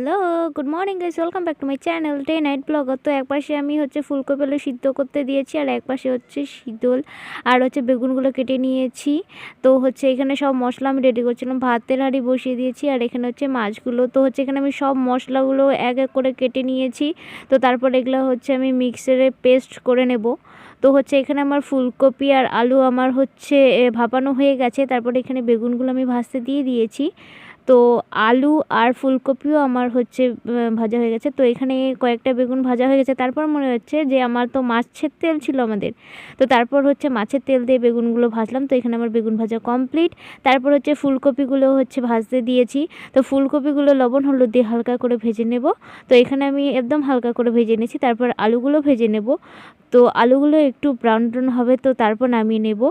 Hello, good morning guys, welcome back to my channel day night blogger. তো একপাশে আমি ফুলকপি আলু সিদ্ধ করতে দিয়েছি, আর একপাশে শীতল আর বেগুনগুলো কেটে নিয়েছি। তো এখানে সব মশলা আমি রেডি করছিলাম, ভাতের হাঁড়ি বসিয়ে দিয়েছি। আর এখানে মাছগুলো, তো এখানে আমি সব মশলাগুলো এক এক করে কেটে নিয়েছি। তো তারপর এগুলো আমি মিক্সারে পেস্ট করে নেব। তো এখানে আমার ফুলকপি আর আলু আমার ভাপানো হয়ে গেছে। তারপরে এখানে বেগুনগুলো আমি ভাজতে দিয়ে দিয়েছি। তো আলু আর ফুলকপিও আমার ভাজা হয়ে গেছে। তো এখানে কয়েকটা বেগুন ভাজা হয়ে গেছে। তারপর মনে হচ্ছে যে আমার তো মাছের তেল ছিল আমাদের, তো তারপর মাছের তেল দিয়ে বেগুনগুলো ভাজলাম। তো এখানে আমার বেগুন ভাজা কমপ্লিট। তারপর ফুলকপিগুলো ভাজতে দিয়েছি। তো ফুলকপিগুলো লবণ হলুদ দিয়ে হালকা করে ভেজে নেব। তো এখানে আমি একদম হালকা করে ভেজে নিয়েছি। তারপর আলুগুলো ভেজে নেব। তো আলুগুলো একটু ব্রাউন ব্রাউন হবে, তো তারপর নামিয়ে নেব।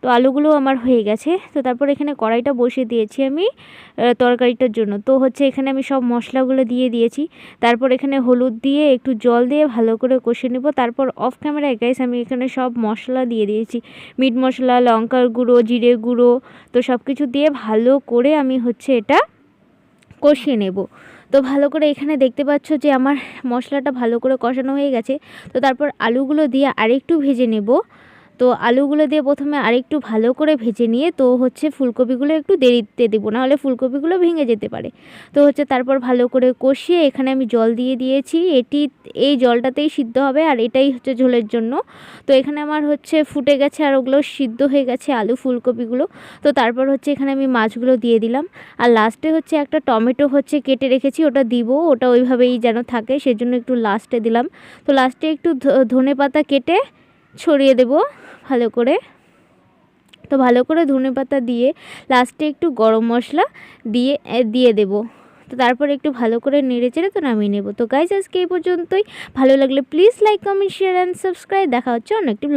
তো আলুগুলো আমার হয়ে গেছে। তো তারপর এখানে কড়াইটা বসিয়ে দিয়েছি আমি তরকারিটার জন্য। তো এখানে আমি সব মশলাগুলো দিয়ে দিয়েছি। তারপর এখানে হলুদ দিয়ে একটু জল দিয়ে ভালো করে কষে নেব। তারপর অফ ক্যামেরায় গাইস আমি এখানে সব মশলা দিয়ে দিয়েছি, মিট মশলা, লঙ্কার গুঁড়ো, জিরে গুঁড়ো। তো সব কিছু দিয়ে ভালো করে আমি এটা কষিয়ে নেব। তো ভালো করে এখানে দেখতে পাচ্ছ যে আমার মশলাটা ভালো করে কষানো হয়ে গেছে। তো তারপর আলুগুলো দিয়ে আরেকটু ভেজে নেব। তো আলুগুলো দিয়ে প্রথমে আরেকটু ভালো করে ভেজে নিয়ে তো ফুলকপিগুলো একটু দেরিতে দেবো, নাহলে ফুলকপিগুলো ভেঙে যেতে পারে। তো তারপর ভালো করে কষিয়ে এখানে আমি জল দিয়ে দিয়েছি। এই জলটাতেই সিদ্ধ হবে, আর এটাই ঝোলের জন্য। তো এখানে আমার ফুটে গেছে, আর ওগুলো সিদ্ধ হয়ে গেছে আলু ফুলকপিগুলো। তো তারপর এখানে আমি মাছগুলো দিয়ে দিলাম। আর লাস্টে একটা টমেটো কেটে রেখেছি, ওটা দিব। ওটা ওইভাবেই যেন থাকে, সেজন্য একটু লাস্টে দিলাম। তো লাস্টে একটু ধনে পাতা কেটে ছড়িয়ে দেব ভালো করে। তো ভালো করে ধনেপাতা দিয়ে লাস্টে একটু গরম মশলা দিয়ে দেব। তো তারপর একটু ভালো করে নেড়ে চেড়ে তো নামিয়ে নেব। তো গাইজ আজকে এই পর্যন্তই। ভালো লাগলে please like, comment, share and subscribe. দেখা হচ্ছে অন্য একটি